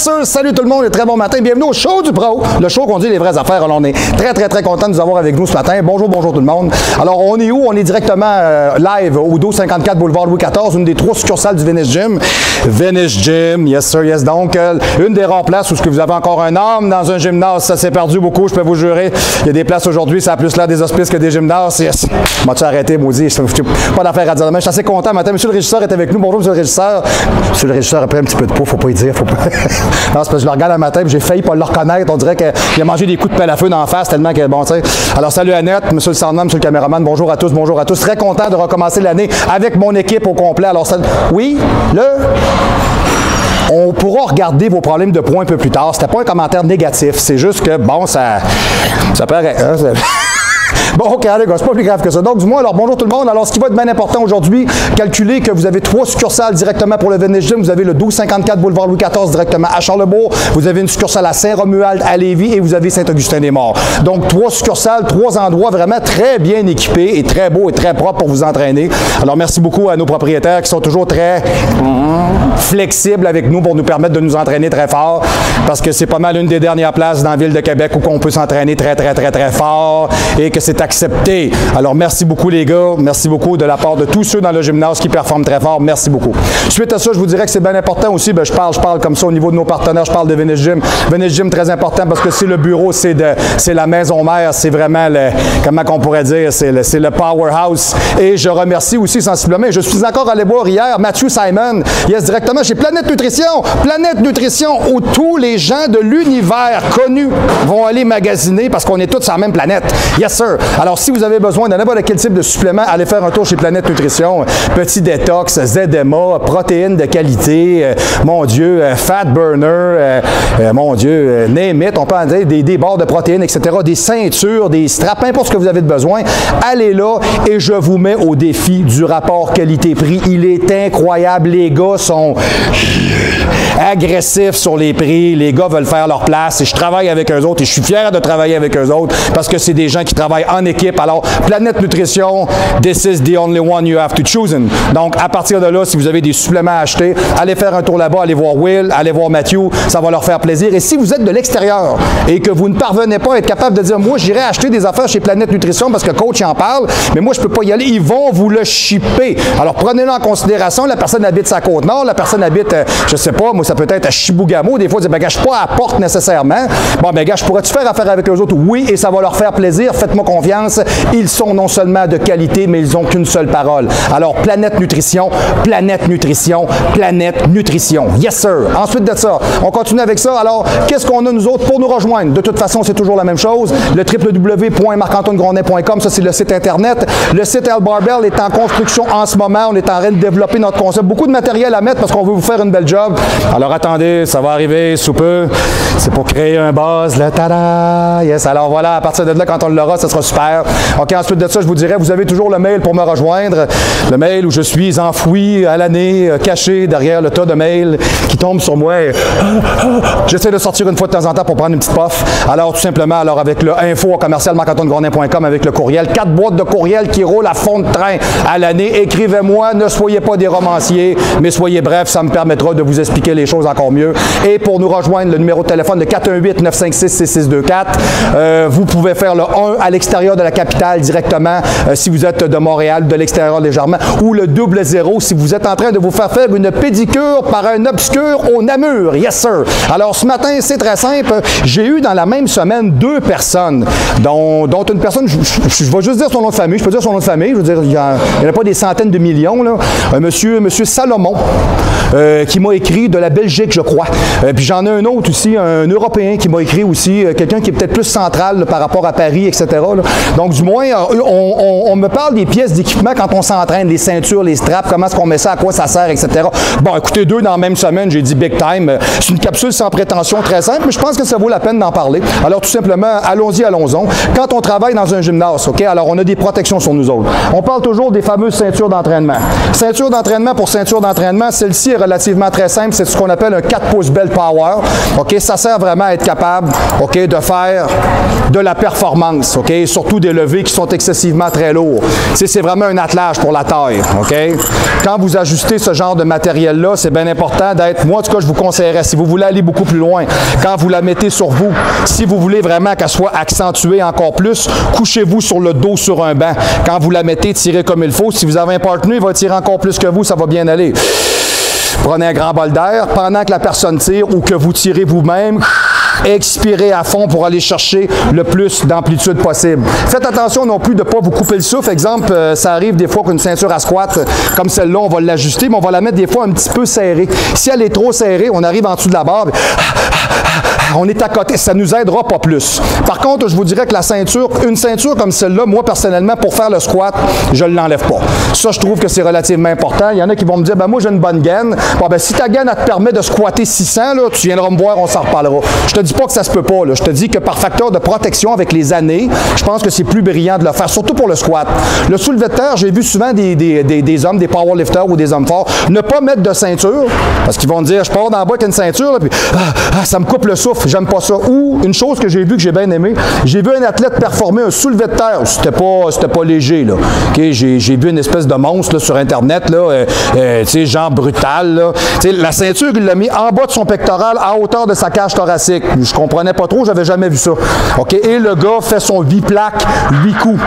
sir! Salut tout le monde et très bon matin. Bienvenue au show du pro, le show qu'on dit les vraies affaires. Alors, on est très content de nous avoir avec nous ce matin. Bonjour tout le monde. Alors, on est où? On est directement live au 1254 boulevard Louis XIV, une des 3 succursales du Venice Gym. Venice Gym, yes sir, yes. Donc, une des rares places où ce que vous avez encore un homme dans un gymnase, ça s'est perdu beaucoup, je peux vous jurer. Il y a des places aujourd'hui, ça a plus l'air des hospices que des gymnases. Yes. M'as-tu arrêté, maudit? Je n'ai pas d'affaire à dire. Mais je suis assez content matin. Monsieur le régisseur est avec nous. Bonjour, monsieur le régisseur. Monsieur le régisseur a pris un petit peu de peau, faut pas y dire. Faut pas... non, c'est parce que je le regarde le matin et j'ai failli pas le reconnaître. On dirait qu'il a mangé des coups de pelle à feu dans la face tellement que bon, tu sais. Alors, salut Annette, monsieur le sergent, monsieur le caméraman. Bonjour à tous, bonjour à tous. Très content de recommencer l'année avec mon équipe au complet. Alors, oui, on pourra regarder vos problèmes de points un peu plus tard. C'était pas un commentaire négatif. C'est juste que, bon, ça paraît... Hein, bon, OK, allez, c'est pas plus grave que ça. Donc, du moins, alors, bonjour tout le monde. Alors, ce qui va être bien important aujourd'hui, calculez que vous avez 3 succursales directement pour le Venice Gym. Vous avez le 1254 boulevard Louis XIV directement à Charlebourg. Vous avez une succursale à Saint-Romuald, à Lévis et vous avez Saint-Augustin-des-Morts. Donc, 3 succursales, 3 endroits vraiment très bien équipés et très beaux et très propres pour vous entraîner. Alors, merci beaucoup à nos propriétaires qui sont toujours très flexibles avec nous pour nous permettre de nous entraîner très fort parce que c'est pas mal une des dernières places dans la ville de Québec où on peut s'entraîner très fort et que c'est accepté. Alors, merci beaucoup les gars. Merci beaucoup de la part de tous ceux dans le gymnase qui performent très fort. Merci beaucoup. Suite à ça, je vous dirais que c'est bien important aussi. Ben, je parle comme ça au niveau de nos partenaires. Je parle de Venice Gym. Venice Gym, très important parce que c'est le bureau, c'est la maison mère. C'est vraiment comment qu'on pourrait dire, c'est le powerhouse. Et je remercie aussi sensiblement. Je suis encore allé voir hier Matthew Simon. Yes, directement chez Planète Nutrition. Planète Nutrition où tous les gens de l'univers connus vont aller magasiner parce qu'on est tous sur la même planète. Yes, sir. Alors, si vous avez besoin de n'importe quel type de supplément, allez faire un tour chez Planète Nutrition. Petit détox, ZMA, protéines de qualité, mon Dieu, fat burner, mon Dieu, name it, on peut en dire des barres de protéines, etc., des ceintures, des straps, n'importe ce que vous avez de besoin. Allez là et je vous mets au défi du rapport qualité-prix. Il est incroyable. Les gars sont agressifs sur les prix. Les gars veulent faire leur place et je travaille avec eux autres et je suis fier de travailler avec eux autres parce que c'est des gens qui travaillent en équipe. Alors, Planète Nutrition, this is the only one you have to choose. Donc, à partir de là, si vous avez des suppléments à acheter, allez faire un tour là-bas, allez voir Will, allez voir Matthew, ça va leur faire plaisir. Et si vous êtes de l'extérieur et que vous ne parvenez pas à être capable de dire, moi, j'irai acheter des affaires chez Planète Nutrition parce que coach en parle, mais moi, je peux pas y aller, ils vont vous le shipper. Alors, prenez-le en considération. La personne habite sa Côte-Nord, la personne habite, je sais pas, moi, ça peut être à Chibougamau. Des fois, ils disent, ben, gars, je suis pas à la porte nécessairement. Bon, ben, gars, je pourrais-tu faire affaire avec eux autres? Oui, et ça va leur faire plaisir. Faites-moi confiance. Ils sont non seulement de qualité, mais ils n'ont qu'une seule parole. Alors, Planète Nutrition, Planète Nutrition, Planète Nutrition. Yes, sir. Ensuite de ça, on continue avec ça. Alors, qu'est-ce qu'on a, nous autres, pour nous rejoindre? De toute façon, c'est toujours la même chose. Le www.marc-antoine-grondin.com, ça, c'est le site Internet. Le site L Barbell est en construction en ce moment. On est en train de développer notre concept. Beaucoup de matériel à mettre parce qu'on veut vous faire une belle job. Alors, attendez, ça va arriver sous peu. C'est pour créer un buzz, le tada! Yes, alors voilà, à partir de là, quand on l'aura, ça sera super. OK, ensuite de ça, je vous dirais, vous avez toujours le mail pour me rejoindre. Le mail où je suis enfoui à l'année, caché derrière le tas de mails qui tombent sur moi. J'essaie de sortir une fois de temps en temps pour prendre une petite puff. Alors, tout simplement, alors avec le info@marc-antoine-grondin.com avec le courriel. 4 boîtes de courriel qui roulent à fond de train à l'année. Écrivez-moi, ne soyez pas des romanciers, mais soyez brefs, ça me permettra de vous expliquer les choses encore mieux. Et pour nous rejoindre, le numéro de téléphone de 418-956-6624. Vous pouvez faire le 1 à l'extérieur de la capitale directement si vous êtes de Montréal, de l'extérieur légèrement, ou le 00 si vous êtes en train de vous faire une pédicure par un obscur au Namur. Yes, sir. Alors, ce matin, c'est très simple. J'ai eu dans la même semaine 2 personnes, dont une personne, je vais juste dire son nom de famille, je peux dire son nom de famille, je veux dire, il n'y en a pas des centaines de millions, là. Monsieur Salomon, qui m'a écrit de la Belgique, je crois. Puis j'en ai un autre aussi, un Européen qui m'a écrit aussi, quelqu'un qui est peut-être plus central là, par rapport à Paris, etc. Là. Donc, du moins, on me parle des pièces d'équipement quand on s'entraîne, les ceintures, les straps, comment est-ce qu'on met ça, à quoi ça sert, etc. Bon, écoutez, 2 dans la même semaine, j'ai dit big time. C'est une capsule sans prétention très simple, mais je pense que ça vaut la peine d'en parler. Alors, tout simplement, allons-en. Quand on travaille dans un gymnase, OK, alors on a des protections sur nous autres. On parle toujours des fameuses ceintures d'entraînement. Ceinture d'entraînement pour ceinture d'entraînement, celle-ci est relativement très simple. C'est ce qu'on appelle un 4 pouces belt power. OK, ça sert vraiment à être capable, OK, de faire de la performance. OK, et surtout des levées qui sont excessivement très lourds. C'est vraiment un attelage pour la taille, OK? Quand vous ajustez ce genre de matériel-là, c'est bien important d'être, moi en tout cas, je vous conseillerais, si vous voulez aller beaucoup plus loin, quand vous la mettez sur vous, si vous voulez vraiment qu'elle soit accentuée encore plus, couchez-vous sur le dos sur un banc. Quand vous la mettez, tirez comme il faut. Si vous avez un partenaire, il va tirer encore plus que vous, ça va bien aller. Prenez un grand bol d'air pendant que la personne tire ou que vous tirez vous-même. Expirez à fond pour aller chercher le plus d'amplitude possible. Faites attention non plus de ne pas vous couper le souffle. Exemple, ça arrive des fois qu'une ceinture à squat comme celle-là, on va l'ajuster, mais on va la mettre des fois un petit peu serrée. Si elle est trop serrée, on arrive en dessous de la barre, on est à côté, ça ne nous aidera pas plus. Par contre, je vous dirais que la ceinture, une ceinture comme celle-là, moi personnellement, pour faire le squat, je ne l'enlève pas. Ça, je trouve que c'est relativement important. Il y en a qui vont me dire, ben moi j'ai une bonne gaine. Bon, ben si ta gaine, elle te permet de squatter 600, là, tu viendras me voir, on s'en reparlera. Je te dis pas que ça se peut pas, là. Je te dis que par facteur de protection avec les années, je pense que c'est plus brillant de le faire, surtout pour le squat. Le soulevé de terre, j'ai vu souvent des hommes, des powerlifters ou des hommes forts, ne pas mettre de ceinture, parce qu'ils vont dire, je pars dans le bas avec une ceinture, là, puis ça me coupe le souffle, j'aime pas ça. Ou une chose que j'ai vue, que j'ai bien aimé, j'ai vu un athlète performer un soulevé de terre, c'était pas léger, là. Okay? J'ai vu une espèce de monstre là, sur Internet, là, tu sais, genre brutal, là. Tu sais, la ceinture, il l'a mis en bas de son pectoral, à hauteur de sa cage thoracique. Je comprenais pas trop, j'avais jamais vu ça. OK? Et le gars fait son 8 plaques, 8 coups.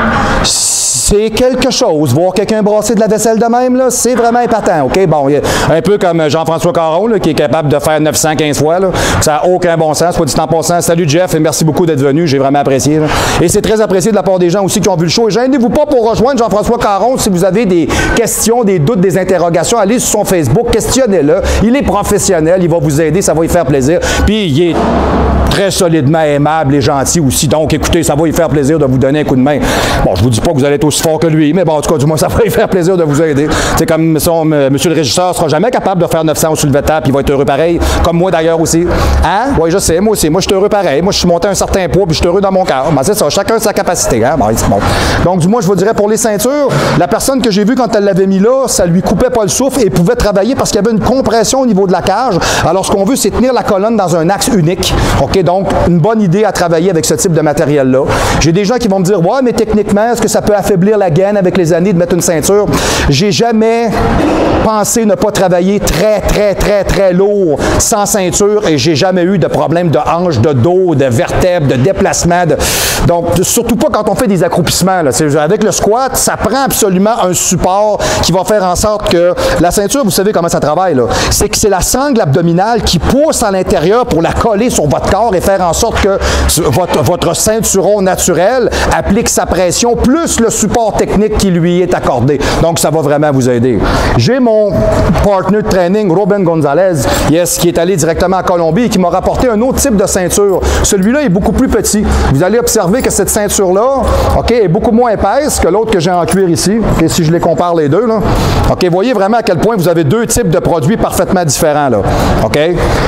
C'est quelque chose. Voir quelqu'un brasser de la vaisselle de même, là, c'est vraiment épatant. OK? Bon, un peu comme Jean-François Caron, là, qui est capable de faire 915 fois. Là. Ça n'a aucun bon sens, soit dit en passant. Salut Jeff et merci beaucoup d'être venu. J'ai vraiment apprécié. Là. Et c'est très apprécié de la part des gens aussi qui ont vu le show. Et gênez-vous pas pour rejoindre Jean-François Caron si vous avez des questions, des doutes, des interrogations. Allez sur son Facebook, questionnez-le. Il est professionnel, il va vous aider, ça va lui faire plaisir. Puis il est très solidement aimable et gentil aussi. Donc, écoutez, ça va lui faire plaisir de vous donner un coup de main. Bon, je vous dis pas que vous allez être aussi fort que lui, mais bon, en tout cas, du moins, ça va lui faire plaisir de vous aider. C'est comme monsieur le régisseur sera jamais capable de faire 900 au soulevé de terre, puis il va être heureux pareil, comme moi d'ailleurs aussi. Hein? Oui, je sais, moi aussi. Moi, je suis heureux pareil. Moi, je suis monté à un certain poids, puis je suis heureux dans mon cœur. Ben, c'est ça, chacun sa capacité. Hein? Bon, c'est bon. Donc, du moins, je vous dirais, pour les ceintures, la personne que j'ai vue quand elle l'avait mis là, ça lui coupait pas le souffle et pouvait travailler parce qu'il y avait une compression au niveau de la cage. Alors, ce qu'on veut, c'est tenir la colonne dans un axe unique. OK? Donc, une bonne idée à travailler avec ce type de matériel-là. J'ai des gens qui vont me dire, ouais, mais techniquement, est-ce que ça peut affaiblir la gaine avec les années de mettre une ceinture? J'ai jamais pensé ne pas travailler très lourd sans ceinture et j'ai jamais eu de problème de hanche, de dos, de vertèbres, de déplacement. Donc, surtout pas quand on fait des accroupissements. Là. Avec le squat, ça prend absolument un support qui va faire en sorte que la ceinture, vous savez comment ça travaille, là. C'est que c'est la sangle abdominale qui pousse à l'intérieur pour la coller sur votre corps et faire en sorte que votre ceinturon naturel applique sa pression plus le support technique qui lui est accordé. Donc, ça va vraiment vous aider. J'ai mon partner de training, Robin Gonzalez, qui est allé directement à Colombie et qui m'a rapporté un autre type de ceinture. Celui-là est beaucoup plus petit. Vous allez observer que cette ceinture-là, OK, est beaucoup moins épaisse que l'autre que j'ai en cuir ici. Okay, si je les compare les deux, là. OK, voyez vraiment à quel point vous avez deux types de produits parfaitement différents, là. OK?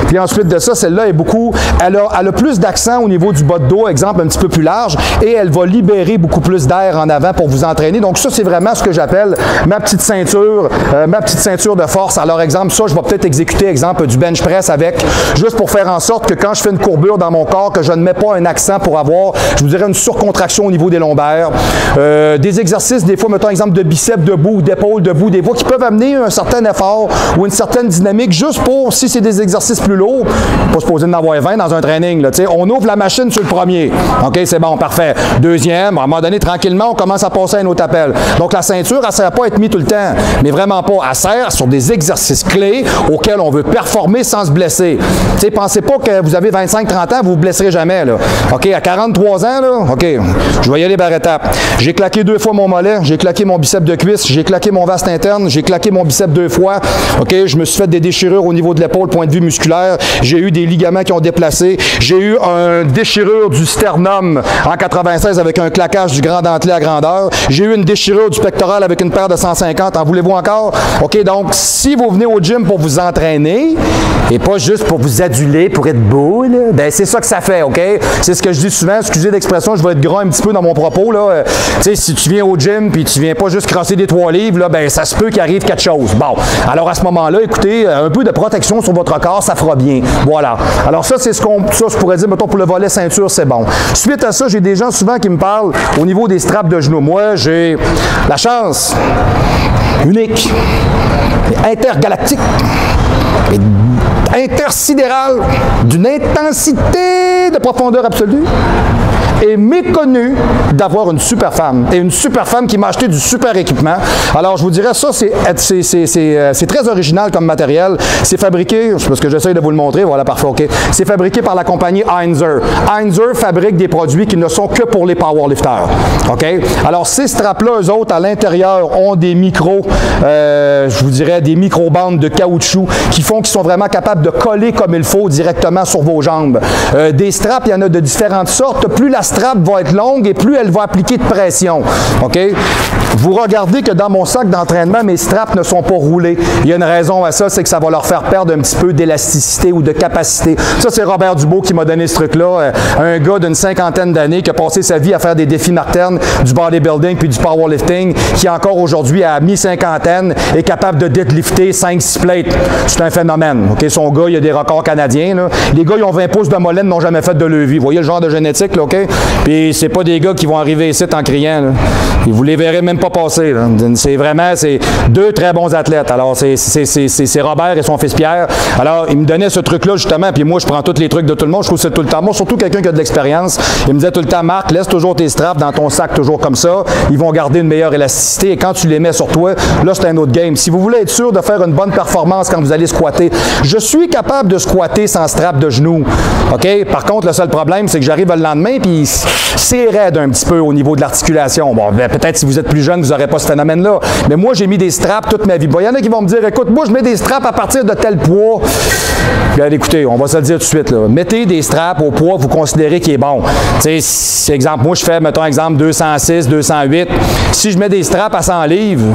Puis ensuite de ça, celle-là est beaucoup... Elle a plus d'accent au niveau du bas de dos, exemple, un petit peu plus large, et elle va libérer beaucoup plus d'air en avant pour vous entraîner. Donc ça, c'est vraiment ce que j'appelle ma petite ceinture de force. Alors, exemple, ça, je vais peut-être exécuter, exemple, du bench press avec, juste pour faire en sorte que quand je fais une courbure dans mon corps, que je ne mets pas un accent pour avoir, je vous dirais, une surcontraction au niveau des lombaires. Des exercices, des fois, mettons exemple de biceps debout ou d'épaule debout, des fois qui peuvent amener un certain effort ou une certaine dynamique juste pour, si c'est des exercices plus lourds, pas se poser d'en avoir 20 dans un training, là, on ouvre la machine sur le premier. OK, c'est bon, parfait. Deuxième, à un moment donné, tranquillement, on commence à passer à un autre appel. Donc, la ceinture, elle ne sert pas à être mise tout le temps, mais vraiment pas. Elle sert sur des exercices clés auxquels on veut performer sans se blesser. Tu sais, pensez pas que vous avez 25-30 ans, vous vous blesserez jamais, là. OK, à 43 ans, là, OK, je vais y aller par étapes. J'ai claqué 2 fois mon mollet, j'ai claqué mon biceps de cuisse, j'ai claqué mon vaste interne, j'ai claqué mon biceps 2 fois. OK, je me suis fait des déchirures au niveau de l'épaule, point de vue musculaire. J'ai eu des ligaments qui ont déplacé. J'ai eu une déchirure du sternum en 96 avec un claquage du grand dentelé à grandeur. J'ai eu une déchirure du pectoral avec une paire de 150. En voulez-vous encore? OK, OK? Donc, si vous venez au gym pour vous entraîner et pas juste pour vous aduler, pour être beau, là, ben c'est ça que ça fait, OK? C'est ce que je dis souvent, excusez l'expression, je vais être gras un petit peu dans mon propos, là. Tu sais, si tu viens au gym puis tu viens pas juste crasser des 3 livres, là, ben ça se peut qu'il arrive quelque chose. Bon, alors à ce moment-là, écoutez, un peu de protection sur votre corps, ça fera bien. Voilà. Alors ça, c'est ça, je pourrais dire, mettons, pour le volet ceinture, c'est bon. Suite à ça, j'ai des gens souvent qui me parlent au niveau des straps de genoux. Moi, j'ai la chance unique, intergalactique, intersidérale, d'une intensité de profondeur absolue, et méconnu d'avoir une super femme. Et une super femme qui m'a acheté du super équipement. Alors, je vous dirais, ça, c'est très original comme matériel. C'est fabriqué, parce que j'essaie de vous le montrer, voilà, parfait, OK. C'est fabriqué par la compagnie Heinzer. Heinzer fabrique des produits qui ne sont que pour les powerlifters. OK? Alors, ces straps-là, eux autres, à l'intérieur, ont des je vous dirais, des micro-bandes de caoutchouc qui font qu'ils sont vraiment capables de coller comme il faut directement sur vos jambes. Des straps, il y en a de différentes sortes. Plus la strap va être longue et plus elle va appliquer de pression. OK? Vous regardez que dans mon sac d'entraînement, mes straps ne sont pas roulés. Il y a une raison à ça, c'est que ça va leur faire perdre un petit peu d'élasticité ou de capacité. Ça, c'est Robert Dubois qui m'a donné ce truc-là. Un gars d'une 50aine d'années qui a passé sa vie à faire des défis Martin, du bodybuilding puis du powerlifting, qui encore aujourd'hui, à mi-cinquantaine, est capable de deadlifter 5-6 plates. C'est un phénomène. OK? Son gars, il a des records canadiens. Là. Les gars, ils ont 20 pouces de molette, n'ont jamais fait de levier. Vous voyez le genre de génétique, là, OK? Puis c'est pas des gars qui vont arriver ici en criant. Là. Et vous les verrez même pas passer. C'est vraiment, c'est 2 très bons athlètes. Alors, c'est Robert et son fils Pierre. Alors, il me donnait ce truc-là, justement, puis moi, je prends tous les trucs de tout le monde. Je trouve que c'est tout le temps. Moi, surtout quelqu'un qui a de l'expérience. Il me disait tout le temps, Marc, laisse toujours tes straps dans ton sac, toujours comme ça. Ils vont garder une meilleure élasticité. Et quand tu les mets sur toi, là, c'est un autre game. Si vous voulez être sûr de faire une bonne performance quand vous allez squatter, je suis capable de squatter sans strap de genou. OK? Par contre, le seul problème, c'est que j'arrive le lendemain, puis c'est raide un petit peu au niveau de l'articulation. Bon, ben, peut-être si vous êtes plus jeune, vous n'aurez pas ce phénomène-là. Mais moi, j'ai mis des straps toute ma vie. Bon, il y en a qui vont me dire, écoute, moi, je mets des straps à partir de tel poids. Bien, écoutez, on va se le dire tout de suite, là. Mettez des straps au poids que vous considérez qui est bon. Tu sais, exemple, moi, je fais, mettons, exemple, 206, 208. Si je mets des straps à 100 livres,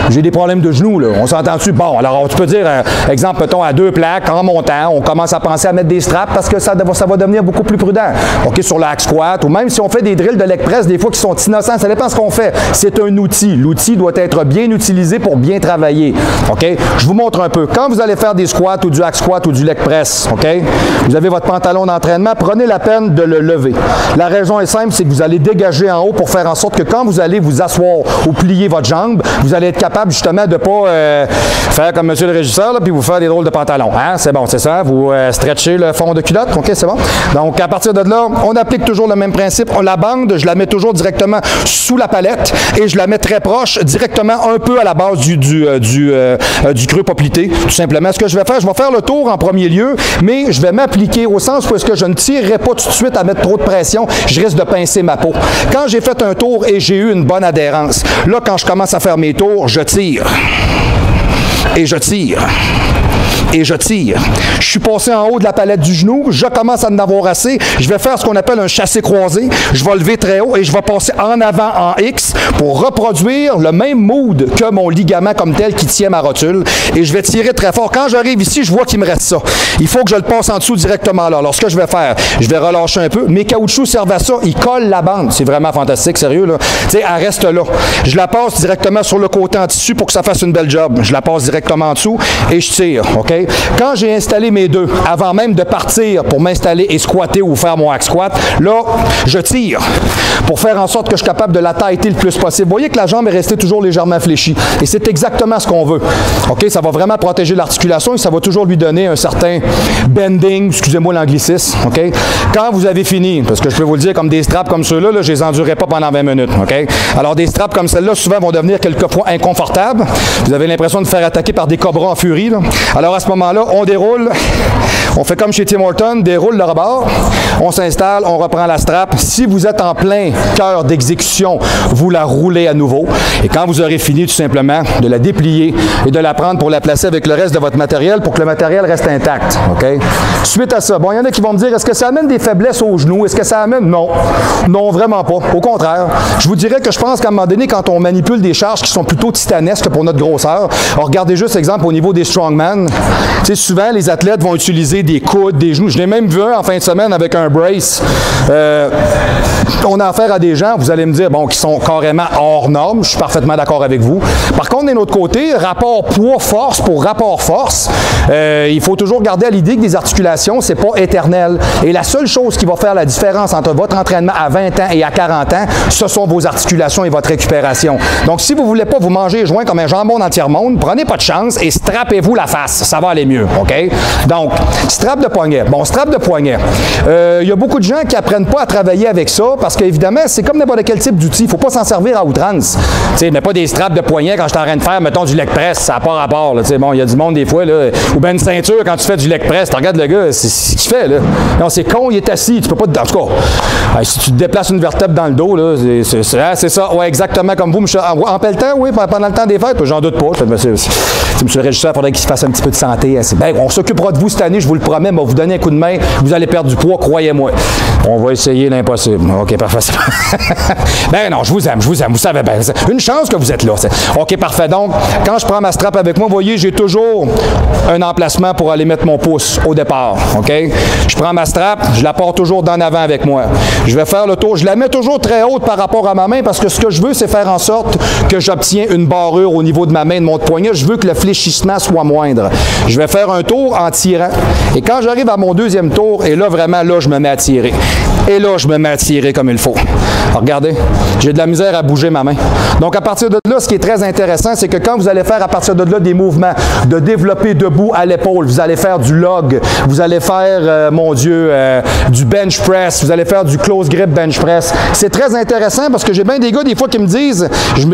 j'ai des problèmes de genoux, là. On s'entend dessus? Bon, alors tu peux dire, exemple, mettons, à 2 plaques, en montant, on commence à penser à mettre des straps parce que ça va devenir beaucoup plus prudent. OK, sur le hack squat, ou même si on fait des drills de leg press, des fois qui sont innocents, ça dépend de ce qu'on fait. C'est un outil. L'outil doit être bien utilisé pour bien travailler. OK? Je vous montre un peu. Quand vous allez faire des squats ou du hack squat ou du leg press, OK? Vous avez votre pantalon d'entraînement, prenez la peine de le lever. La raison est simple, c'est que vous allez dégager en haut pour faire en sorte que quand vous allez vous asseoir ou plier votre jambe, vous allez être capable justement de ne pas faire comme monsieur le régisseur, là, puis vous faire des drôles de pantalons. Hein? C'est bon, c'est ça. Vous stretchez le fond de culotte. OK, c'est bon. Donc, à partir de là, on applique toujours le même principe. La bande, je la mets toujours directement sous la palette et je la mets très proche, directement un peu à la base du creux poplité. Tout simplement, ce que je vais faire, je vais faire le tour en premier lieu, mais je vais m'appliquer au sens où est-ce que je ne tirerai pas tout de suite à mettre trop de pression, je risque de pincer ma peau. Quand j'ai fait un tour et j'ai eu une bonne adhérence, là, quand je commence à faire mes tours, je tire. Et je tire. Et je tire. Je suis passé en haut de la palette du genou, je commence à en avoir assez, je vais faire ce qu'on appelle un chassé croisé, je vais lever très haut et je vais passer en avant en X pour reproduire le même mood que mon ligament comme tel qui tient ma rotule et je vais tirer très fort. Quand j'arrive ici, je vois qu'il me reste ça. Il faut que je le passe en dessous directement là. Alors ce que je vais faire, je vais relâcher un peu. Mes caoutchoucs servent à ça, ils collent la bande. C'est vraiment fantastique, sérieux là. Tu sais, elle reste là. Je la passe directement sur le côté en tissu pour que ça fasse une belle job. Je la passe directement en dessous et je tire, OK? Quand j'ai installé mes deux, avant même de partir pour m'installer et squatter ou faire mon hack squat, là, je tire pour faire en sorte que je suis capable de la tailler le plus possible. Vous voyez que la jambe est restée toujours légèrement fléchie. Et c'est exactement ce qu'on veut. OK? Ça va vraiment protéger l'articulation et ça va toujours lui donner un certain bending, excusez-moi l'anglicisme. OK? Quand vous avez fini, parce que je peux vous le dire, comme des straps comme ceux-là, là, je les endurerai pas pendant 20 minutes. OK? Alors, des straps comme celle-là, souvent, vont devenir quelquefois inconfortables. Vous avez l'impression de vous faire attaquer par des cobras en furie. Là. Alors, à ce moment-là, on déroule, On fait comme chez Tim Hortons, déroule le rebord, on s'installe, on reprend la strap. Si vous êtes en plein cœur d'exécution, vous la roulez à nouveau. Et quand vous aurez fini, tout simplement, de la déplier et de la prendre pour la placer avec le reste de votre matériel pour que le matériel reste intact. Okay? Suite à ça, bon, il y en a qui vont me dire, est-ce que ça amène des faiblesses aux genoux? Est-ce que ça amène? Non. Non, vraiment pas. Au contraire. Je vous dirais que je pense qu'à un moment donné, quand on manipule des charges qui sont plutôt titanesques pour notre grosseur, regardez juste exemple au niveau des strongman. Tu sais, souvent, les athlètes vont utiliser des coudes, des genoux. Je l'ai même vu un en fin de semaine avec un brace. On a affaire à des gens, vous allez me dire, bon, qui sont carrément hors normes. Je suis parfaitement d'accord avec vous. Par contre, d'un autre côté, rapport poids-force pour rapport force, il faut toujours garder à l'idée que des articulations, c'est pas éternel. Et la seule chose qui va faire la différence entre votre entraînement à 20 ans et à 40 ans, ce sont vos articulations et votre récupération. Donc, si vous ne voulez pas vous manger les joints comme un jambon dans tiers-monde, prenez pas de chance et strappez-vous la face. Ça va aller mieux, OK? Donc, strap de poignet. Bon, strap de poignet. Il y a beaucoup de gens qui n'apprennent pas à travailler avec ça parce qu'évidemment, c'est comme n'importe quel type d'outil. Il ne faut pas s'en servir à outrance. Tu sais, mais pas des straps de poignet quand je suis en train de faire, mettons, du leg press. Ça n'a pas rapport, là. Tu sais, bon, il y a du monde des fois, là, ou bien une ceinture quand tu fais du leg press. Tu regardes le gars, c'est ce qu'il fait, là. Non, c'est con, il est assis. Tu peux pas... En tout cas, si tu te déplaces une vertèbre dans le dos, là, c'est ça. Ouais, exactement comme vous. En pelletant, oui, pendant le temps des fêtes, j'en doute pas. Monsieur le régisseur, il faudrait qu'il se fasse un petit peu de santé. Ben, on s'occupera de vous cette année, je vous le promets, mais on va vous donner un coup de main. Vous allez perdre du poids, croyez-moi. On va essayer l'impossible. OK, parfait. Ben non, je vous aime, vous savez bien. Une chance que vous êtes là. OK, parfait. Donc, quand je prends ma strap avec moi, vous voyez, j'ai toujours un emplacement pour aller mettre mon pouce au départ. OK? Je prends ma strap, je la porte toujours d'en avant avec moi. Je vais faire le tour. Je la mets toujours très haute par rapport à ma main parce que ce que je veux, c'est faire en sorte que j'obtiens une barrure au niveau de ma main, de mon poignet. Je veux que le fléchissement soit moindre. Je vais faire un tour en tirant. Et quand j'arrive à mon deuxième tour, et là, vraiment, là, je me mets à tirer. Et là, je me mets à tirer comme il faut. Alors, regardez, j'ai de la misère à bouger ma main. Donc, à partir de là, ce qui est très intéressant, c'est que quand vous allez faire à partir de là des mouvements de développer debout à l'épaule, vous allez faire du log, vous allez faire, mon Dieu, du bench press, vous allez faire du close grip bench press. C'est très intéressant parce que j'ai bien des gars, des fois, qui me disent,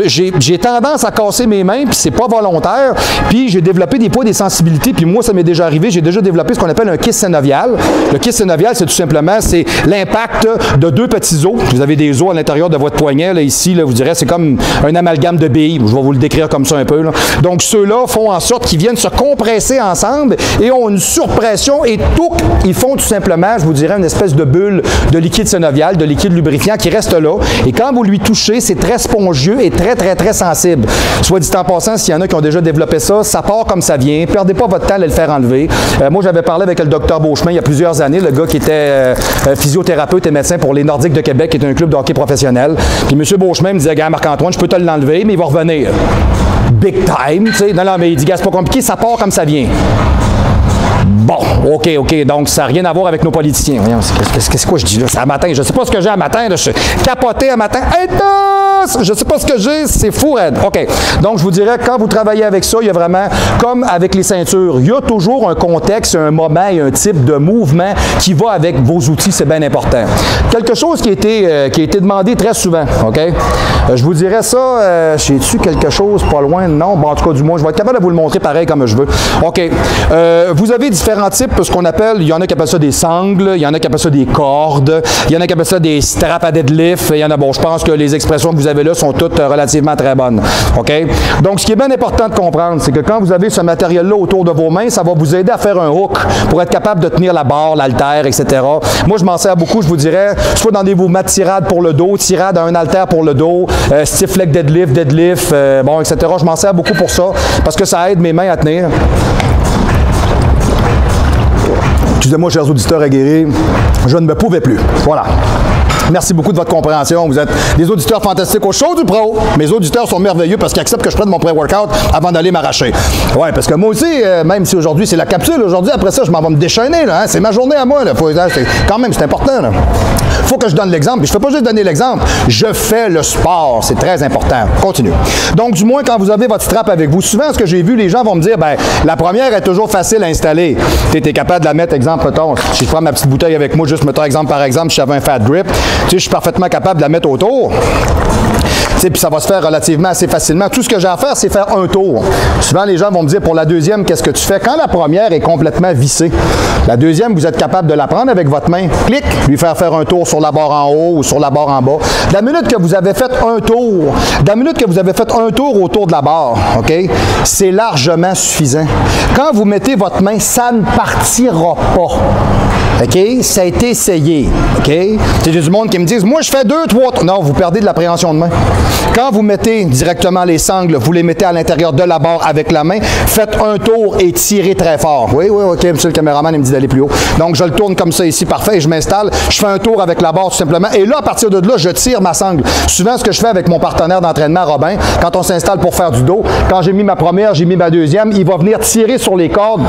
j'ai tendance à casser mes mains, puis c'est pas volontaire, puis j'ai développé des poids, des sensibilités, puis moi, ça m'est déjà arrivé, j'ai déjà développé ce qu'on appelle un kyste synovial. Le kyste synovial, c'est tout simplement, c'est l'impact de deux petits os. Vous avez des os à l'intérieur de votre poignet, là, ici, là, vous direz, c'est comme un amalgame de billes. Je vais vous le décrire comme ça un peu, là. Donc, ceux-là font en sorte qu'ils viennent se compresser ensemble et ont une surpression et tout, ils font tout simplement, je vous dirais, une espèce de bulle de liquide synovial, de liquide lubrifiant qui reste là. Et quand vous lui touchez, c'est très spongieux et très, très, très sensible. Soit dit en passant, s'il y en a qui ont déjà développé ça, ça part comme ça vient. Perdez pas votre temps à le faire enlever. Moi, j'avais parlé avec le docteur Beauchemin il y a plusieurs années, le gars qui était physiothérapeute et médecin pour les Nordiques de Québec, qui est un club de hockey professionnel. Puis M. Beauchemin me disait, gars, Marc-Antoine, je peux te l'enlever, mais il va revenir. Big time, tu sais. Non, mais il dit, gars, c'est pas compliqué, ça part comme ça vient. Bon, OK. Donc, ça n'a rien à voir avec nos politiciens. Qu'est-ce que je dis là? C'est à matin. Je ne sais pas ce que j'ai à matin. Là. Je suis capoté à matin. Je ne sais pas ce que j'ai. C'est fou, raide. OK. Donc, je vous dirais, quand vous travaillez avec ça, il y a vraiment, comme avec les ceintures, il y a toujours un contexte, un moment et un type de mouvement qui va avec vos outils. C'est bien important. Quelque chose qui a été demandé très souvent. OK? Je vous dirais ça. J'ai-tu quelque chose pas loin? Non. Bon, en tout cas, du moins, je vais être capable de vous le montrer pareil comme je veux. OK. Vous avez différents types, ce qu'on appelle, il y en a qui appellent ça des sangles, il y en a qui appellent ça des cordes, il y en a qui appellent ça des straps à deadlift, il y en a, bon, je pense que les expressions que vous avez là sont toutes relativement très bonnes. OK? Donc, ce qui est bien important de comprendre, c'est que quand vous avez ce matériel-là autour de vos mains, ça va vous aider à faire un hook pour être capable de tenir la barre, l'haltère, etc. Moi, je m'en sers beaucoup, je vous dirais, soit dans des mouvements de tirade pour le dos, tirade à un haltère pour le dos, stiff leg deadlift, bon, etc. Je m'en sers beaucoup pour ça, parce que ça aide mes mains à tenir. Excusez-moi, chers auditeurs aguerris, je ne me pouvais plus. Voilà. Merci beaucoup de votre compréhension. Vous êtes des auditeurs fantastiques au show du pro. Mes auditeurs sont merveilleux parce qu'ils acceptent que je prenne mon pré-workout avant d'aller m'arracher. Ouais, parce que moi aussi, même si aujourd'hui c'est la capsule, aujourd'hui, après ça, je m'en vais me déchaîner. Là, hein? C'est ma journée à moi. Là. Quand même, c'est important. Là. Il faut que je donne l'exemple. Puis je ne fais pas juste donner l'exemple. Je fais le sport. C'est très important. Continue. Donc, du moins, quand vous avez votre strap avec vous, souvent, ce que j'ai vu, les gens vont me dire, ben, la première est toujours facile à installer. Tu es capable de la mettre, exemple, mettons, si je prends ma petite bouteille avec moi, juste mettons exemple par exemple, si j'avais un fat grip, tu sais, je suis parfaitement capable de la mettre autour. Puis ça va se faire relativement assez facilement. Tout ce que j'ai à faire, c'est faire un tour. Souvent, les gens vont me dire, pour la deuxième, qu'est-ce que tu fais? Quand la première est complètement vissée, la deuxième, vous êtes capable de la prendre avec votre main, clic, lui faire un tour sur la barre en haut ou sur la barre en bas. De la minute que vous avez fait un tour, autour de la barre, OK, c'est largement suffisant. Quand vous mettez votre main, ça ne partira pas. OK? Ça a été essayé. OK? C'est du monde qui me disent, moi, je fais 2, 3... Non, vous perdez de la préhension de main. Quand vous mettez directement les sangles, vous les mettez à l'intérieur de la barre avec la main, faites un tour et tirez très fort. Oui, OK, monsieur le caméraman, il me dit d'aller plus haut. Donc, je le tourne comme ça ici, parfait, et je m'installe. Je fais un tour avec la barre, tout simplement. Et là, à partir de là, je tire ma sangle. Souvent, ce que je fais avec mon partenaire d'entraînement, Robin, quand on s'installe pour faire du dos, quand j'ai mis ma première, j'ai mis ma deuxième, il va venir tirer sur les cordes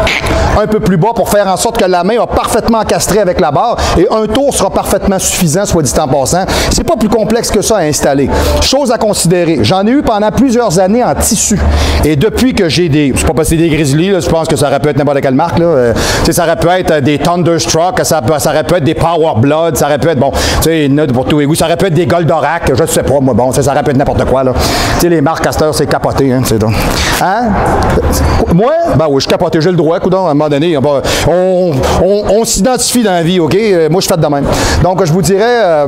un peu plus bas pour faire en sorte que la main a parfaitement castré avec la barre et un tour sera parfaitement suffisant, soit dit en passant. C'est pas plus complexe que ça à installer. Chose à considérer, j'en ai eu pendant plusieurs années en tissu. Et depuis que j'ai des, c'est pas parce que c'est des Grizzly, là, je pense que ça aurait pu être n'importe quelle marque, là. Ça aurait pu être des Thunderstruck, ça aurait pu être des Power Blood, ça aurait pu être, bon, tu sais, une note pour tous les goûts, ça aurait pu être des Goldorak, je sais pas, moi, bon, ça aurait pu être n'importe quoi, là. Tu sais, les marques Castor, c'est capoté, hein, c'est donc. Hein? Moi? Ben oui, je suis capoté, j'ai le droit, coudonc, à un moment donné, on s'identifie dans la vie, OK? Moi, je fais de même. Donc, je vous dirais,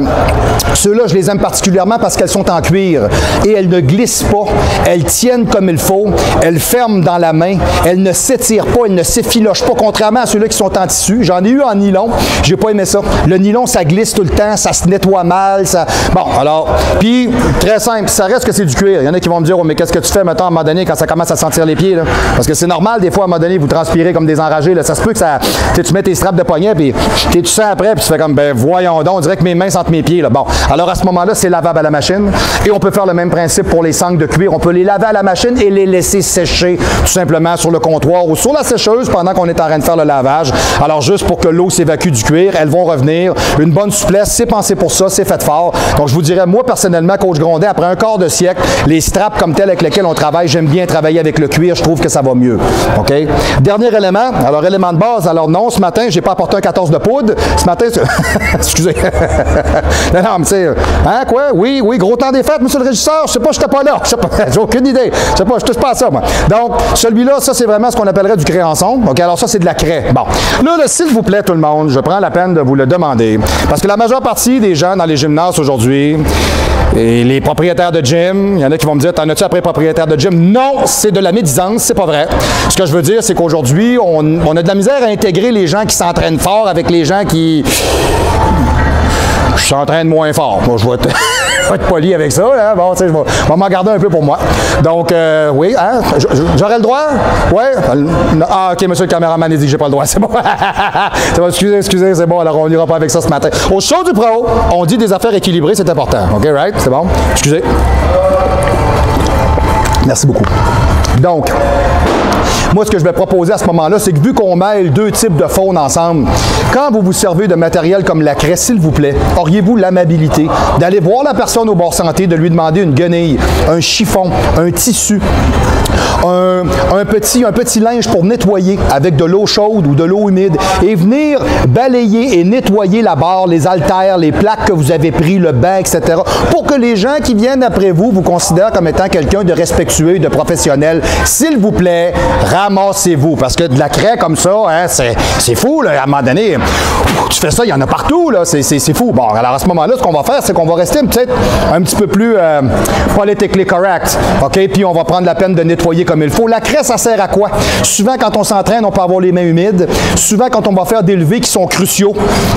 ceux-là, je les aime particulièrement parce qu'elles sont en cuir et elles ne glissent pas, elles tiennent comme il faut, elles ferment dans la main, elles ne s'étirent pas, elles ne s'effilochent pas, contrairement à ceux-là qui sont en tissu. J'en ai eu en nylon, j'ai pas aimé ça. Le nylon, ça glisse tout le temps, ça se nettoie mal, ça... Bon, alors, puis, très simple, ça reste que c'est du cuir. Il y en a qui vont me dire, oh, mais qu'est-ce que tu fais, mettons, à un moment donné, quand ça commence à sentir les pieds, là? Parce que c'est normal, des fois, à un moment donné, vous transpirez comme des enragés, là. Ça se peut que ça... Tu mets tes straps de poignet, puis tu sens après, puis tu fais comme, ben voyons donc, on dirait que mes mains sentent mes pieds, là. Bon, alors à ce moment-là, c'est lavable à la machine. Et on peut faire le même principe pour les sangles de cuir. On peut les laver à la machine et les laisser sécher tout simplement sur le comptoir ou sur la sécheuse pendant qu'on est en train de faire le lavage. Alors juste pour que l'eau s'évacue du cuir, elles vont revenir. Une bonne souplesse, c'est pensé pour ça, c'est fait fort. Donc je vous dirais, moi personnellement, coach Grondin, après un quart de siècle, les straps comme tels avec lesquels on travaille, j'aime bien travailler avec le cuir, je trouve que ça va mieux. OK? Dernier élément, alors élément de base, alors non, ce matin, j'ai pas apporté un 14 de poudre. Ce matin, excusez. Non, mais tu sais, hein, quoi? Oui, gros temps des fêtes, monsieur le régisseur, je sais pas, j'étais pas là. J'ai aucune idée. Je sais pas, je touche pas à ça, moi. Donc, celui-là, ça, c'est vraiment ce qu'on appellerait du créançon. OK, alors ça, c'est de la craie. Bon. Là, s'il vous plaît, tout le monde, je prends la peine de vous le demander. Parce que la majeure partie des gens dans les gymnases aujourd'hui, et les propriétaires de gym, il y en a qui vont me dire, t'en as-tu après propriétaire de gym? Non, c'est de la médisance, c'est pas vrai. Ce que je veux dire, c'est qu'aujourd'hui, on a de la misère à intégrer les gens qui s'entraînent fort avec les gens qui s'entraînent moins fort. Moi, je vais être poli avec ça. Hein? Bon, tu sais, je vais m'en garder un peu pour moi. Donc, oui, hein? J'aurais le droit? Oui? Ah, OK, monsieur le caméraman, il dit que j'ai pas le droit. C'est bon. C'est bon, excusez, c'est bon. Alors, on n'ira pas avec ça ce matin. Au show du pro, on dit des affaires équilibrées, c'est important. OK, right? C'est bon? Excusez. Merci beaucoup. Donc, moi, ce que je vais proposer à ce moment-là, c'est que vu qu'on mêle deux types de faune ensemble, quand vous vous servez de matériel comme la craie, s'il vous plaît, auriez-vous l'amabilité d'aller voir la personne au bord santé, de lui demander une guenille, un chiffon, un tissu, un petit linge pour nettoyer avec de l'eau chaude ou de l'eau humide et venir balayer et nettoyer la barre, les haltères, les plaques que vous avez pris, le banc, etc. pour que les gens qui viennent après vous vous considèrent comme étant quelqu'un de respectueux et de professionnel. S'il vous plaît, ramassez-vous. Parce que de la craie comme ça, hein, c'est fou, là, à un moment donné. Tu fais ça, il y en a partout, là. C'est fou. Bon, alors à ce moment-là, ce qu'on va faire, c'est qu'on va rester peut-être un petit peu plus politically correct. OK? Puis on va prendre la peine de nettoyer comme il faut. La craie, ça sert à quoi? Souvent, quand on s'entraîne, on peut avoir les mains humides. Souvent, quand on va faire des levées qui sont cruciaux,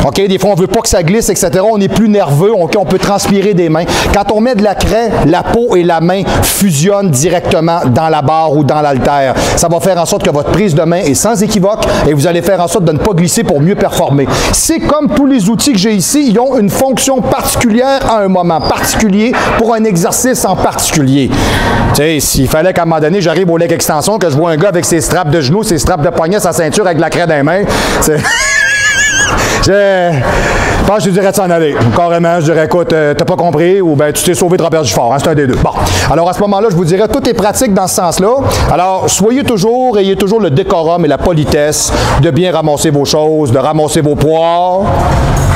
OK? Des fois, on ne veut pas que ça glisse, etc. On est plus nerveux. OK? On peut transpirer des mains. Quand on met de la craie, la peau et la main fusionnent directement dans la barre ou dans l'haltère. Ça va faire en sorte que votre prise de main est sans équivoque et vous allez faire en sorte de ne pas glisser pour mieux performer. C'est comme tous les outils que j'ai ici, ils ont une fonction particulière à un moment particulier pour un exercice en particulier. Tu sais, s'il fallait qu'à un moment donné, j'arrive au leg extension, que je vois un gars avec ses straps de genoux, ses straps de poignet, sa ceinture avec de la craie dans les mains, c'est... Je pense que je te dirais de s'en aller. Carrément, je dirais, écoute, t'as pas compris, ou ben tu t'es sauvé de Robert Gifford, hein, c'est un des deux. Bon, alors à ce moment-là, je vous dirais, tout est pratique dans ce sens-là. Alors, ayez toujours le décorum et la politesse de bien ramasser vos choses, de ramasser vos poids.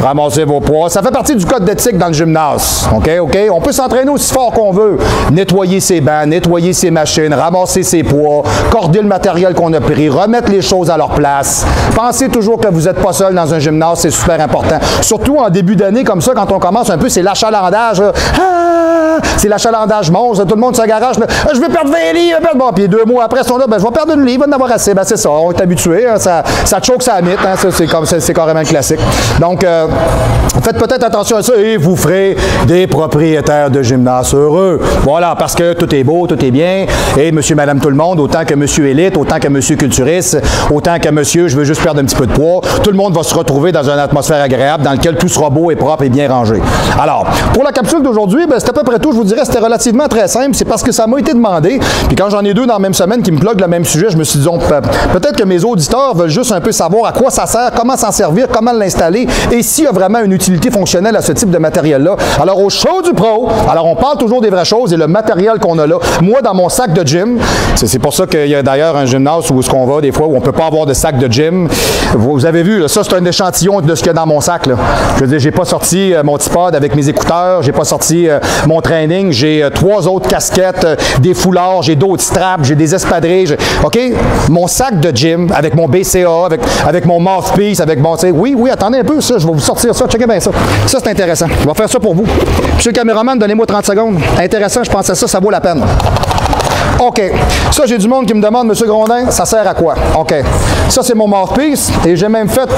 Ramassez vos poids. Ça fait partie du code d'éthique dans le gymnase. OK? On peut s'entraîner aussi fort qu'on veut. Nettoyer ses bancs, nettoyer ses machines, ramasser ses poids, corder le matériel qu'on a pris, remettre les choses à leur place. Pensez toujours que vous n'êtes pas seul dans un gymnase, c'est super important. Surtout en début d'année comme ça, quand on commence un peu, c'est l'achalandage. C'est l'achalandage monstre. Tout le monde se garage. Je vais perdre 20 livres. Bon, puis 2 mois après, ils sont là, ben, je vais perdre une livre, je vais en avoir assez. Ben, c'est ça, on est habitué. Hein, ça choque sa mythe. Hein, c'est carrément le classique. Donc, faites peut-être attention à ça et vous ferez des propriétaires de gymnase heureux. Voilà, parce que tout est beau, tout est bien. Et monsieur, madame, tout le monde, autant que monsieur élite, autant que monsieur culturiste, autant que monsieur, je veux juste perdre un petit peu de poids, tout le monde va se retrouver dans une atmosphère agréable dans laquelle tout sera beau et propre et bien rangé. Alors, pour la capsule d'aujourd'hui, ben, c'est à peu près tout. Je vous dirais, c'était relativement très simple. C'est parce que ça m'a été demandé. Puis quand j'en ai deux dans la même semaine qui me pluguent le même sujet, je me suis dit, peut-être que mes auditeurs veulent juste un peu savoir à quoi ça sert, comment s'en servir, comment l'installer et s'il y a vraiment une utilité fonctionnelle à ce type de matériel-là. Alors, au show du pro, alors on parle toujours des vraies choses et le matériel qu'on a là. Moi, dans mon sac de gym, c'est pour ça qu'il y a d'ailleurs un gymnase où on va des fois où on ne peut pas avoir de sac de gym. Vous avez vu, là, ça c'est un échantillon de ce qu'il y a dans mon sac. Là. Je veux dire, j'ai pas sorti mon tripod avec mes écouteurs, j'ai pas sorti mon training, j'ai 3 autres casquettes, des foulards, j'ai d'autres straps, j'ai des espadrilles. OK? Mon sac de gym avec mon BCA, avec mon mouthpiece, avec mon... Oui, attendez un peu, ça, je vais vous sortir ça, checkez bien ça. Ça, c'est intéressant. Je vais faire ça pour vous. Monsieur le caméraman, donnez-moi 30 secondes. Intéressant, je pense à ça, ça vaut la peine. OK. Ça, j'ai du monde qui me demande, M. Grondin, ça sert à quoi? OK. Ça, c'est mon mouthpiece et j'ai même fait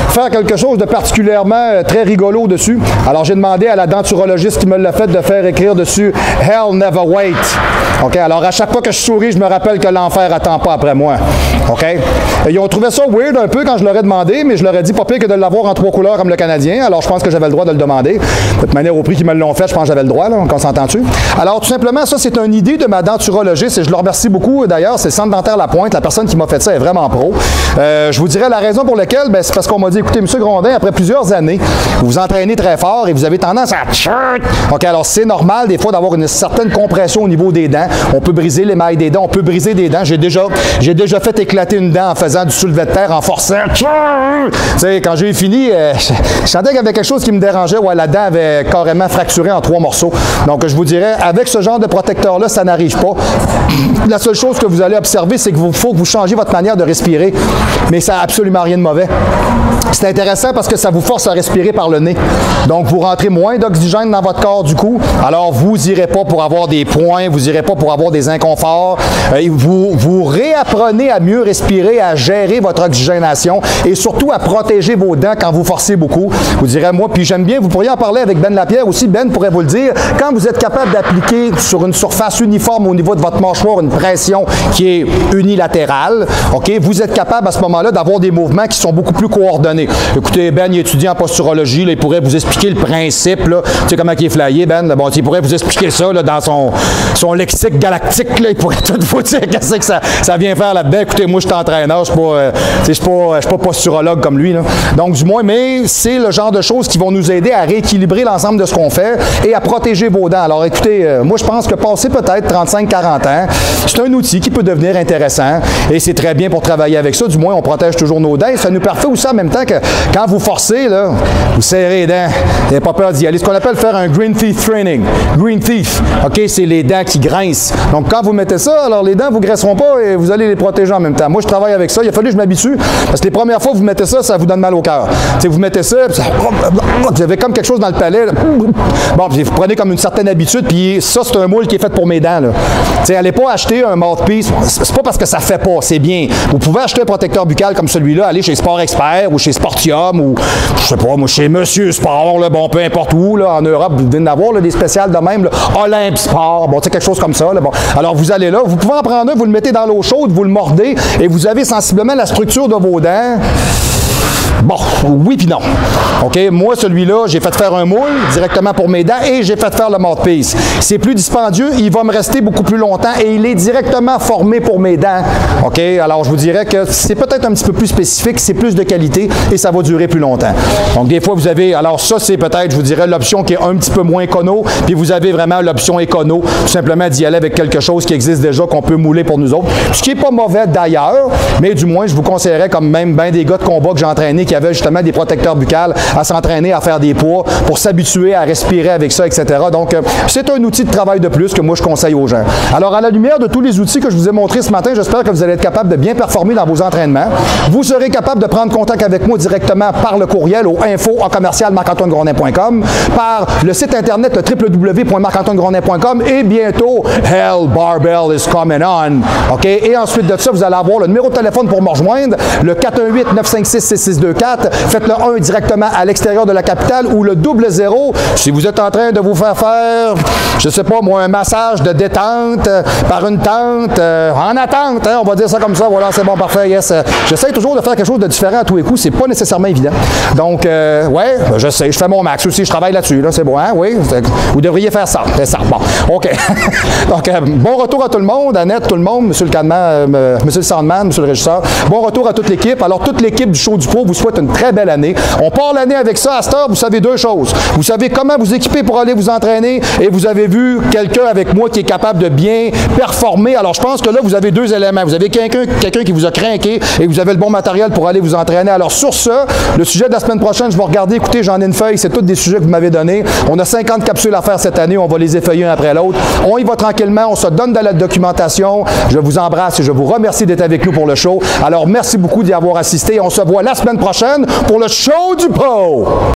faire quelque chose de particulièrement très rigolo dessus. Alors, j'ai demandé à la denturologiste qui me l'a fait de faire écrire dessus « Hell never wait ». OK. Alors, à chaque fois que je souris, je me rappelle que l'enfer attend pas après moi. OK. Et ils ont trouvé ça weird un peu quand je leur ai demandé, mais je leur ai dit pas pire que de l'avoir en 3 couleurs comme le Canadien. Alors, je pense que j'avais le droit de le demander. De toute manière, au prix qu'ils me l'ont fait, je pense que j'avais le droit, là, on s'entend-tu? Alors, tout simplement, ça, c'est une idée de ma denturologiste et je le remercie beaucoup. D'ailleurs, c'est le Centre dentaire La Pointe. La personne qui m'a fait ça est vraiment pro. Je vous dirais la raison pour laquelle, ben, c'est parce qu'on m'a dit, écoutez, M. Grondin, après plusieurs années, vous vous entraînez très fort et vous avez tendance à... OK, alors c'est normal des fois d'avoir une certaine compression au niveau des dents. On peut briser l'émail des dents, on peut briser des dents. J'ai déjà fait éclater une dent en faisant du soulevé de terre, en forçant. Tu sais, quand j'ai fini, je sentais qu'il y avait quelque chose qui me dérangeait. Ouais, la dent avait carrément fracturé en 3 morceaux. Donc, je vous dirais, avec ce genre de protecteur-là, ça n'arrive pas. La seule chose que vous allez observer, c'est qu'il faut que vous changiez votre manière de respirer. Mais ça n'a absolument rien de mauvais. C'est intéressant parce que ça vous force à respirer par le nez. Donc, vous rentrez moins d'oxygène dans votre corps du coup. Alors, vous n'irez pas pour avoir des points, vous n'irez pas pour avoir des inconforts. Vous réapprenez à mieux respirer, à gérer votre oxygénation et surtout à protéger vos dents quand vous forcez beaucoup. Vous direz, moi, puis j'aime bien, vous pourriez en parler avec Ben Lapierre aussi. Ben pourrait vous le dire. Quand vous êtes capable d'appliquer sur une surface uniforme au niveau de votre mâchoire une pression qui est unilatérale, OK, vous êtes capable à ce moment-là d'avoir des mouvements qui sont beaucoup plus coordonnés. Écoutez, Ben, il étudie en posturologie, là, il pourrait vous expliquer le principe, là. Tu sais comment il est flyé, Ben? Bon, il pourrait vous expliquer ça là, dans son lexique galactique, là, il pourrait tout vous dire qu'est-ce que ça vient faire là-dedans. Écoutez, moi, je suis entraîneur, je suis pas posturologue comme lui, là. Donc, du moins, mais c'est le genre de choses qui vont nous aider à rééquilibrer l'ensemble de ce qu'on fait et à protéger vos dents. Alors, écoutez, moi, je pense que passer peut-être 35-40 ans, c'est un outil qui peut devenir intéressant et c'est très bien pour travailler avec ça. Du moins, on protège toujours nos dents et ça nous permet aussi en même temps que quand vous forcez, là, vous serrez les dents, vous n'avez pas peur d'y aller. Ce qu'on appelle faire un green teeth training. Green teeth, OK, c'est les dents qui grincent. Donc, quand vous mettez ça, alors les dents ne vous graisseront pas et vous allez les protéger en même temps. Moi, je travaille avec ça. Il a fallu que je m'habitue parce que les premières fois que vous mettez ça, ça vous donne mal au cœur. Vous mettez ça, vous avez comme quelque chose dans le palais. Là. Bon, puis vous prenez comme une certaine habitude, puis ça, c'est un moule qui est fait pour mes dents. Allez pas acheter un mouthpiece. C'est pas parce que ça fait pas, c'est bien. Vous pouvez acheter un protecteur buccal comme celui-là, aller chez Sport Expert ou chez Sportium ou, je sais pas, moi, chez Monsieur Sport, là, bon, peu importe où, là, en Europe, vous venez d'avoir des spéciales de même, là, Olympe Sport, bon, tu sais, quelque chose comme ça. Là, bon. Alors, vous allez là, vous pouvez en prendre un, vous le mettez dans l'eau chaude, vous le mordez et vous avez sensiblement la structure de vos dents Bon, oui puis non. OK? Moi, celui-là, j'ai fait faire un moule directement pour mes dents et j'ai fait faire le mouthpiece. C'est plus dispendieux, il va me rester beaucoup plus longtemps et il est directement formé pour mes dents. OK? Alors, je vous dirais que c'est peut-être un petit peu plus spécifique, c'est plus de qualité et ça va durer plus longtemps. Donc, des fois, vous avez... Alors, ça, c'est peut-être, je vous dirais, l'option qui est un petit peu moins écono, puis vous avez vraiment l'option écono, tout simplement d'y aller avec quelque chose qui existe déjà, qu'on peut mouler pour nous autres. Ce qui n'est pas mauvais d'ailleurs, mais du moins, je vous conseillerais, comme même bien des gars de combat que j'ai entraînés, qui avaient justement des protecteurs buccales, à s'entraîner à faire des poids pour s'habituer à respirer avec ça, etc. Donc, c'est un outil de travail de plus que moi, je conseille aux gens. Alors, à la lumière de tous les outils que je vous ai montrés ce matin, j'espère que vous allez être capable de bien performer dans vos entraînements. Vous serez capable de prendre contact avec moi directement par le courriel au info@marc-antoine-grondin.com, par le site internet www.marc-antoine-grondin.com et bientôt, Hell Barbell is coming on. OK? Et ensuite de ça, vous allez avoir le numéro de téléphone pour me rejoindre, le 418-956-6624. Faites le 1 directement à l'extérieur de la capitale ou le 00 si vous êtes en train de vous faire je sais pas moi, un massage de détente par une tante, en attente, hein, on va dire ça comme ça. Voilà, c'est bon, parfait, yes. J'essaie toujours de faire quelque chose de différent à tous les coups, c'est pas nécessairement évident. Donc, ouais, je sais, je fais mon max aussi, je travaille là-dessus, là, c'est bon, hein, oui, vous devriez faire ça, c'est ça, bon, OK. Donc, bon retour à tout le monde, Annette, tout le monde, Monsieur le Cadman, Monsieur le Soundman, Monsieur le régisseur, bon retour à toute l'équipe. Alors, toute l'équipe du Show du Pro vous souhaite une très belle année. On part l'année avec ça, à cette heure, vous savez deux choses. Vous savez comment vous équiper pour aller vous entraîner et vous avez vu quelqu'un avec moi qui est capable de bien performer. Alors, je pense que là, vous avez deux éléments. Vous avez quelqu'un qui vous a craqué et vous avez le bon matériel pour aller vous entraîner. Alors, sur ce, le sujet de la semaine prochaine, je vais regarder. Écoutez, j'en ai une feuille. C'est tous des sujets que vous m'avez donnés. On a 50 capsules à faire cette année. On va les effeuiller un après l'autre. On y va tranquillement. On se donne de la documentation. Je vous embrasse et je vous remercie d'être avec nous pour le show. Alors, merci beaucoup d'y avoir assisté. On se voit la semaine prochaine pour le Show du Pro.